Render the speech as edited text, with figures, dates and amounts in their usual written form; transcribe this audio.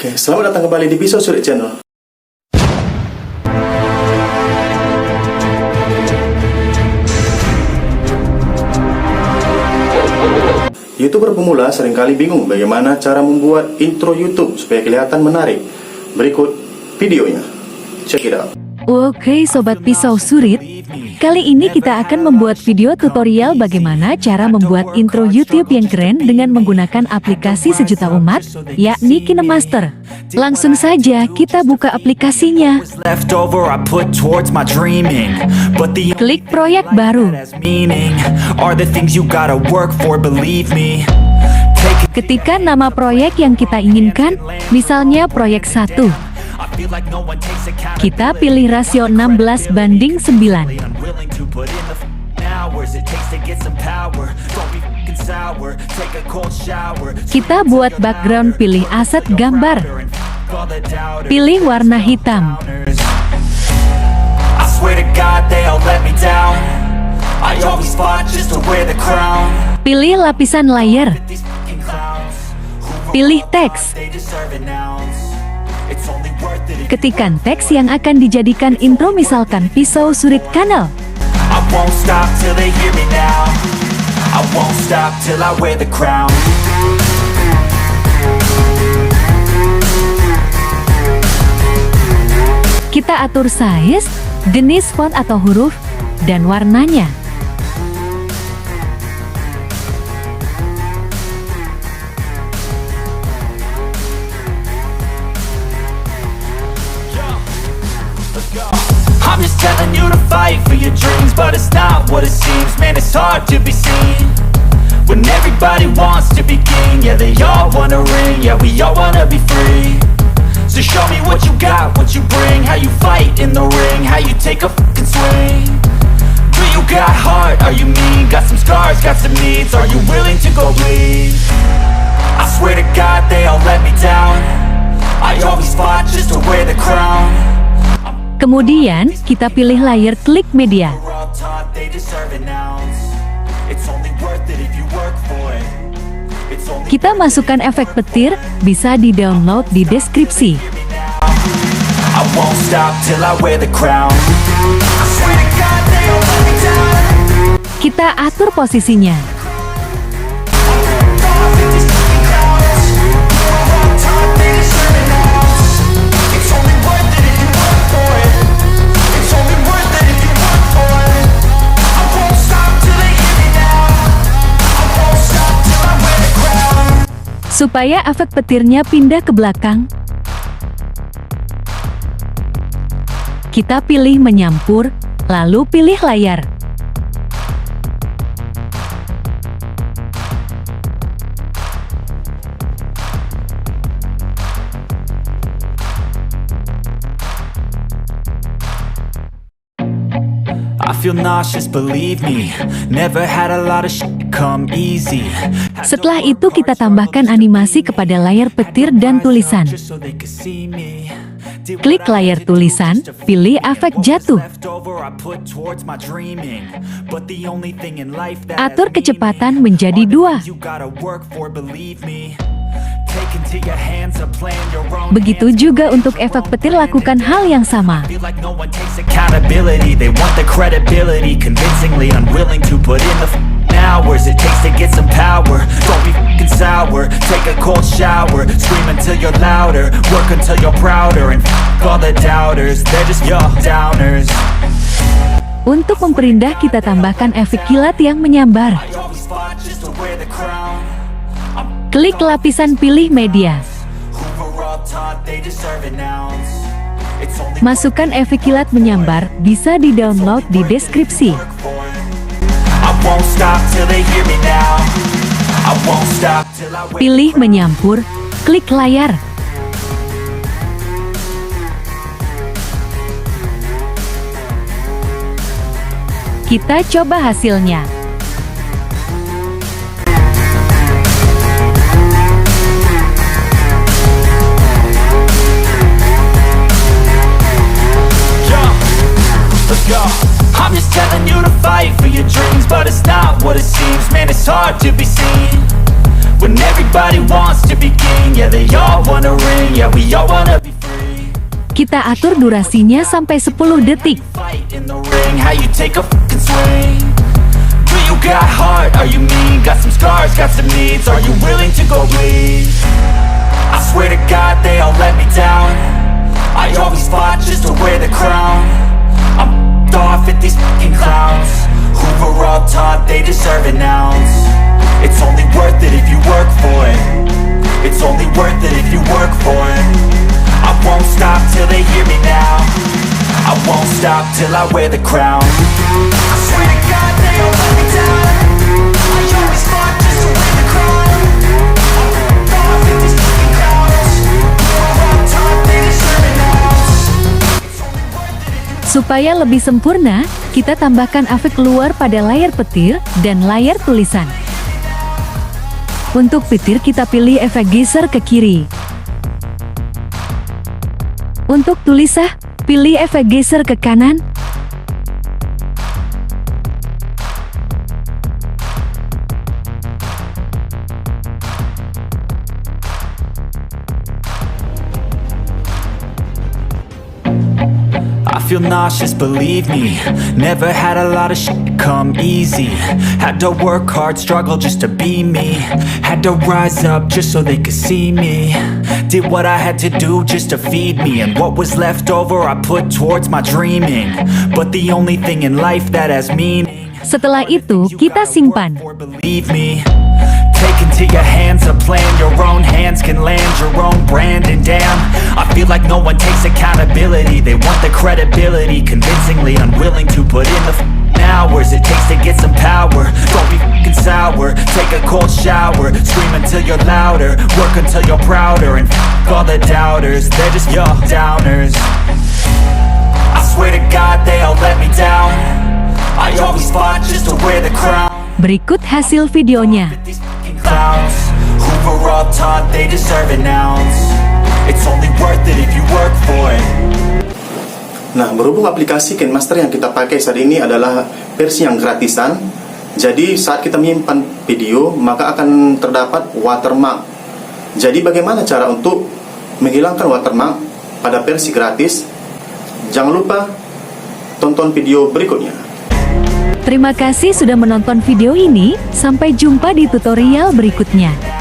Oke, selamat datang kembali di Pisau Surit Channel. YouTuber pemula seringkali bingung bagaimana cara membuat intro YouTube supaya kelihatan menarik. Berikut videonya. Check it out. Oke Sobat Pisau Surit, kali ini kita akan membuat video tutorial bagaimana cara membuat intro YouTube yang keren dengan menggunakan aplikasi sejuta umat, yakni KineMaster. Langsung saja kita buka aplikasinya. Klik proyek baru. Ketikkan nama proyek yang kita inginkan, misalnya proyek 1. Kita pilih rasio 16:9. Kita buat background, pilih aset gambar. Pilih warna hitam. Pilih lapisan layer. Pilih teks. Ketikkan teks yang akan dijadikan intro, misalkan Pisau Surit Channel. Kita atur size, jenis font atau huruf, dan warnanya. I'm just telling you to fight for your dreams, but it's not what it seems. Man, it's hard to be seen when everybody wants to be king. Yeah, they all wanna ring. Yeah, we all wanna be free. So show me what you got, what you bring, how you fight in the ring, how you take a fucking swing. Do you got heart? Are you mean? Got some scars, got some needs. Are you willing to go bleed? I swear to God, they all let me down. I always fought just to wear the crown. Kemudian, kita pilih layer, klik media. Kita masukkan efek petir, bisa di-download di deskripsi. Kita atur posisinya. Supaya efek petirnya pindah ke belakang, kita pilih menyampur, lalu pilih layar. I feel nauseous, believe me. Never had a lot of shit come easy. Setelah itu kita tambahkan animasi kepada layar petir dan tulisan. Klik layar tulisan, pilih efek jatuh. Atur kecepatan menjadi 2. Begitu juga untuk efek petir, lakukan hal yang sama. Untuk memperindah, kita tambahkan efek kilat yang menyambar. Klik lapisan, pilih media. Masukkan efek kilat menyambar, bisa di-download di deskripsi. Pilih menyampur, klik layar. Kita coba hasilnya. I'm just telling you to fight for your dreams, but it's not what it seems. Man, it's hard to be seen When everybody wants to be king, yeah, they all wanna ring, yeah, we all wanna be free. Kita atur durasinya sampai 10 detik. Fight in the ring, how you take a fucking swing. Do you got heart, are you mean? Got some scars, got some needs, are you willing to go bleed? I swear to God they all let me down. I always fought just to wear the crown. I'm off at these fucking clowns who were all taught they deserve an ounce. It's only worth it if you work for it. It's only worth it if you work for it. I won't stop till they hear me now. I won't stop till I wear the crown. I swear to God they all let me down. I always fought just to wear the crown. I'm off at these fucking clowns who were all taught they deserve an ounce. It's only worth it if you Supaya lebih sempurna, kita tambahkan efek luar pada layar petir dan layar tulisan. Untuk petir kita pilih efek geser ke kiri. Untuk tulisah, pilih efek geser ke kanan. I feel nauseous, believe me. Never had a lot of shit come easy. Had to work hard, struggle just to be me. Had to rise up just so they could see me. Did what I had to do just to feed me. And what was left over I put towards my dreaming. But the only thing in life that has meaning. Setelah itu, kita simpan. Believe me. Take into your hands a plan. Your own hands can land your own brand. And damn, I feel like no one takes accountability. They want the credibility, convincingly unwilling to put in the hours it takes to get some power. Don't be fucking sour. Take a cold shower. Scream until you're louder. Work until you're prouder. And all the doubters, they're just your downers. I swear to God they all let me down. I always fought just to wear the crown. Berikut hasil videonya. These fucking clowns who were all taught they deserve an ounce. It's only worth it if you work for it. Nah, berhubung aplikasi KineMaster yang kita pakai saat ini adalah versi yang gratisan, jadi saat kita menyimpan video maka akan terdapat watermark. Jadi bagaimana cara untuk menghilangkan watermark pada versi gratis? Jangan lupa tonton video berikutnya. Terima kasih sudah menonton video ini, sampai jumpa di tutorial berikutnya.